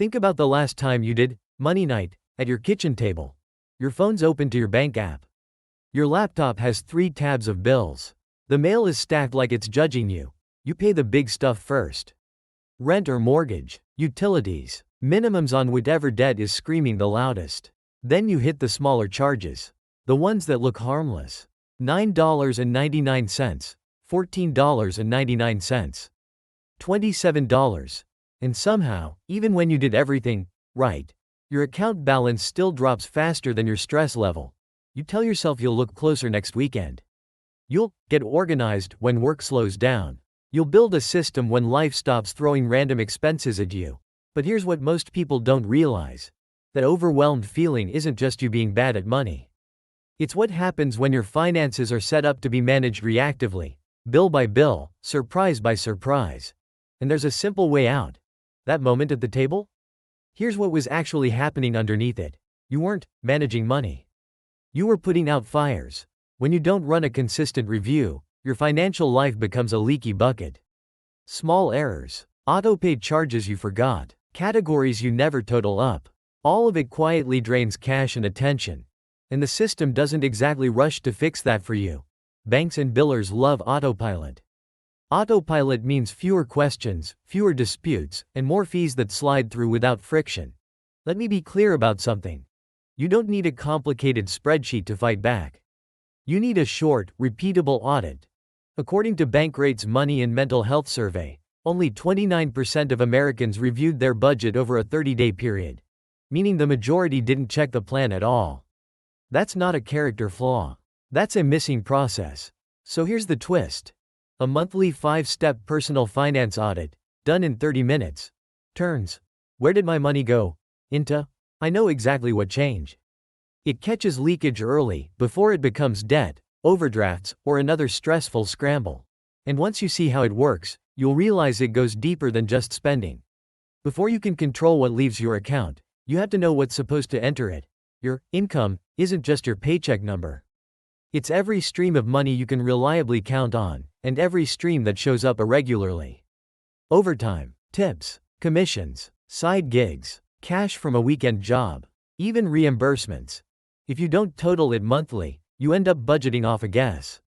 Think about the last time you did money night at your kitchen table. Your phone's open to your bank app. Your laptop has 3 tabs of bills. The mail is stacked like it's judging you. You pay the big stuff first. Rent or mortgage, utilities, minimums on whatever debt is screaming the loudest. Then you hit the smaller charges. The ones that look harmless. $9.99, $14.99, $27. And somehow, even when you did everything right, your account balance still drops faster than your stress level. You tell yourself you'll look closer next weekend. You'll get organized when work slows down. You'll build a system when life stops throwing random expenses at you. But here's what most people don't realize. That overwhelmed feeling isn't just you being bad at money. It's what happens when your finances are set up to be managed reactively, bill by bill, surprise by surprise. And there's a simple way out. That moment at the table? Here's what was actually happening underneath it. You weren't managing money. You were putting out fires. When you don't run a consistent review, your financial life becomes a leaky bucket. Small errors, auto-paid charges you forgot, categories you never total up. All of it quietly drains cash and attention. And the system doesn't exactly rush to fix that for you. Banks and billers love autopilot. Autopilot means fewer questions, fewer disputes, and more fees that slide through without friction. Let me be clear about something. You don't need a complicated spreadsheet to fight back. You need a short, repeatable audit. According to Bankrate's Money and Mental Health Survey, only 29% of Americans reviewed their budget over a 30-day period, meaning the majority didn't check the plan at all. That's not a character flaw. That's a missing process. So here's the twist. A monthly 5-step personal finance audit, done in 30 minutes, turns "Where did my money go?" into "I know exactly what changed." It catches leakage early, before it becomes debt, overdrafts, or another stressful scramble. And once you see how it works, you'll realize it goes deeper than just spending. Before you can control what leaves your account, you have to know what's supposed to enter it. Your income isn't just your paycheck number. It's every stream of money you can reliably count on, and every stream that shows up irregularly. Overtime, tips, commissions, side gigs, cash from a weekend job, even reimbursements. If you don't total it monthly, you end up budgeting off a guess.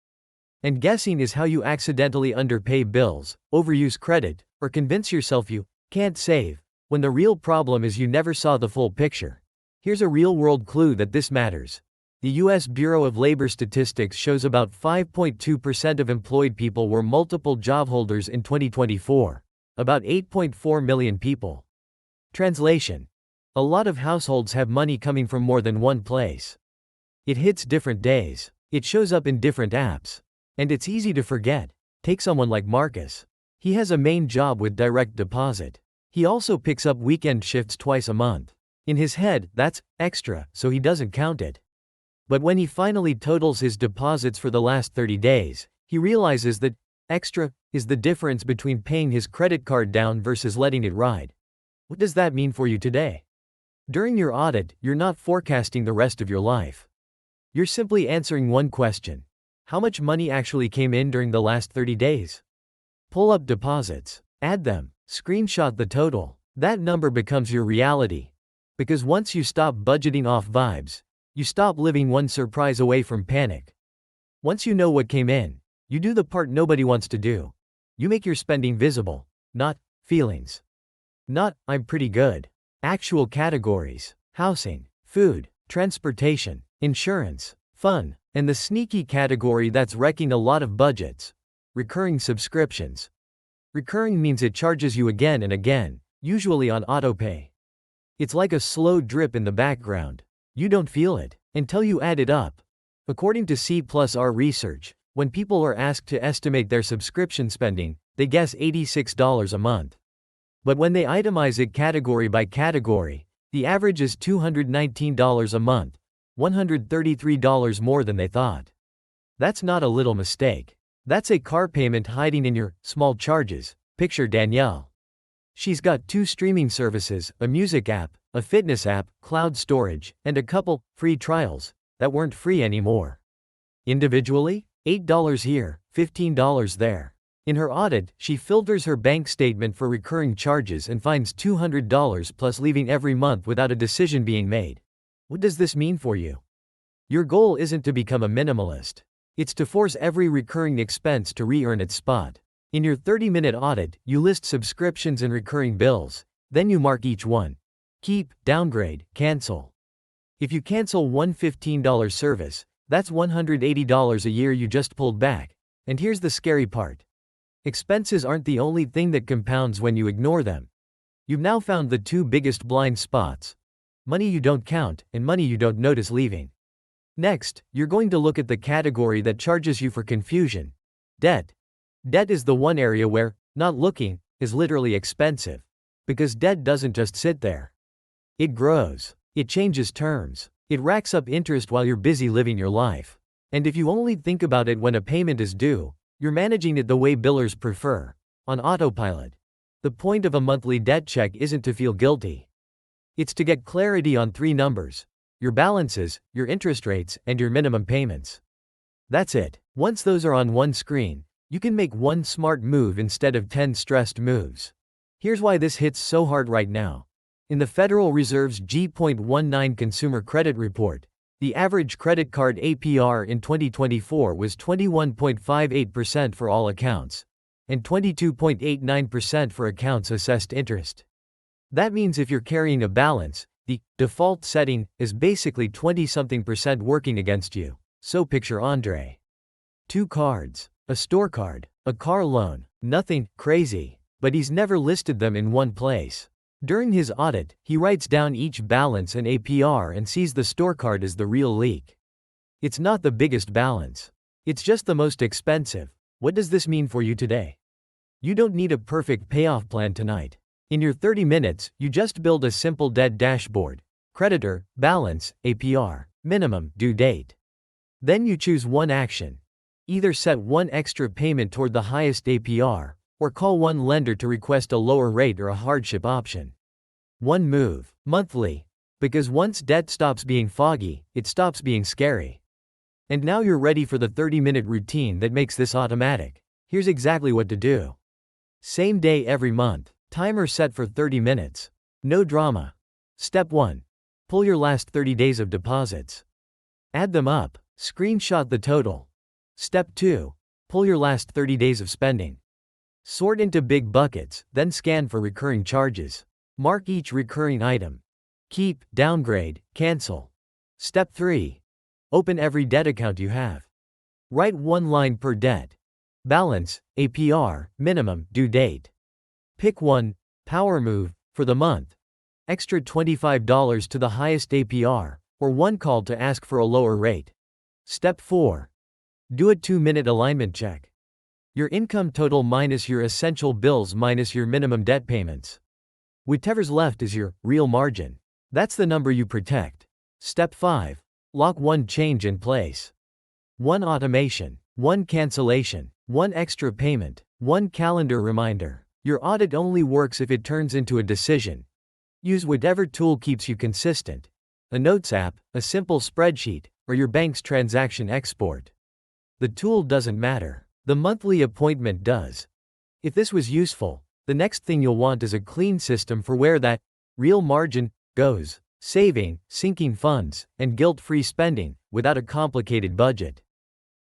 And guessing is how you accidentally underpay bills, overuse credit, or convince yourself you can't save, when the real problem is you never saw the full picture. Here's a real-world clue that this matters. The U.S. Bureau of Labor Statistics shows about 5.2% of employed people were multiple job holders in 2024, about 8.4 million people. Translation: a lot of households have money coming from more than one place. It hits different days, it shows up in different apps, and it's easy to forget. Take someone like Marcus. He has a main job with direct deposit. He also picks up weekend shifts twice a month. In his head, that's extra, so he doesn't count it. But when he finally totals his deposits for the last 30 days, he realizes that extra is the difference between paying his credit card down versus letting it ride. What does that mean for you today? During your audit, you're not forecasting the rest of your life. You're simply answering one question. How much money actually came in during the last 30 days? Pull up deposits, add them, screenshot the total. That number becomes your reality. Because once you stop budgeting off vibes, you stop living one surprise away from panic. Once you know what came in, you do the part nobody wants to do. You make your spending visible, not feelings. Not, I'm pretty good. Actual categories: housing, food, transportation, insurance, fun, and the sneaky category that's wrecking a lot of budgets: recurring subscriptions. Recurring means it charges you again and again, usually on autopay. It's like a slow drip in the background. You don't feel it until you add it up. According to C+R research, when people are asked to estimate their subscription spending, they guess $86 a month. But when they itemize it category by category, the average is $219 a month, $133 more than they thought. That's not a little mistake. That's a car payment hiding in your small charges. Picture Danielle. She's got 2 streaming services, a music app, a fitness app, cloud storage, and a couple free trials that weren't free anymore. Individually, $8 here, $15 there. In her audit, she filters her bank statement for recurring charges and finds $200 plus leaving every month without a decision being made. What does this mean for you? Your goal isn't to become a minimalist. It's to force every recurring expense to re-earn its spot. In your 30-minute audit, you list subscriptions and recurring bills, then you mark each one. Keep, downgrade, cancel. If you cancel one $15 service, that's $180 a year you just pulled back. And here's the scary part. Expenses aren't the only thing that compounds when you ignore them. You've now found the two biggest blind spots: money you don't count and money you don't notice leaving. Next, you're going to look at the category that charges you for confusion: debt. Debt is the one area where not looking is literally expensive. Because debt doesn't just sit there. It grows. It changes terms. It racks up interest while you're busy living your life. And if you only think about it when a payment is due, you're managing it the way billers prefer, on autopilot. The point of a monthly debt check isn't to feel guilty. It's to get clarity on three numbers: your balances, your interest rates, and your minimum payments. That's it. Once those are on one screen, you can make one smart move instead of 10 stressed moves. Here's why this hits so hard right now. In the Federal Reserve's G.19 Consumer Credit Report, the average credit card APR in 2024 was 21.58% for all accounts, and 22.89% for accounts assessed interest. That means if you're carrying a balance, the default setting is basically 20-something% working against you. So picture Andre. 2 cards, a store card, a car loan, nothing crazy, but he's never listed them in one place. During his audit, he writes down each balance and APR and sees the store card as the real leak. It's not the biggest balance. It's just the most expensive. What does this mean for you today? You don't need a perfect payoff plan tonight. In your 30 minutes, you just build a simple debt dashboard: creditor, balance, APR, minimum due date. Then you choose one action. Either set one extra payment toward the highest APR, or call one lender to request a lower rate or a hardship option. One move, monthly. Because once debt stops being foggy, it stops being scary. And now you're ready for the 30-minute routine that makes this automatic. Here's exactly what to do. Same day every month. Timer set for 30 minutes. No drama. Step 1. Pull your last 30 days of deposits. Add them up. Screenshot the total. Step 2. Pull your last 30 days of spending. Sort into big buckets, then scan for recurring charges. Mark each recurring item. Keep, downgrade, cancel. Step 3. Open every debt account you have. Write one line per debt: balance, APR, minimum due date. Pick one power move for the month: extra $25 to the highest APR, or one call to ask for a lower rate. Step 4. Do a 2-minute alignment check. Your income total minus your essential bills minus your minimum debt payments. Whatever's left is your real margin. That's the number you protect. Step 5. Lock one change in place. One automation, one cancellation, one extra payment, one calendar reminder. Your audit only works if it turns into a decision. Use whatever tool keeps you consistent: a notes app, a simple spreadsheet, or your bank's transaction export. The tool doesn't matter. The monthly appointment does. If this was useful, the next thing you'll want is a clean system for where that real margin goes: saving, sinking funds, and guilt-free spending, without a complicated budget.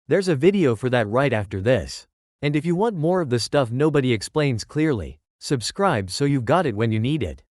There's a video for that right after this. And if you want more of the stuff nobody explains clearly, subscribe so you've got it when you need it.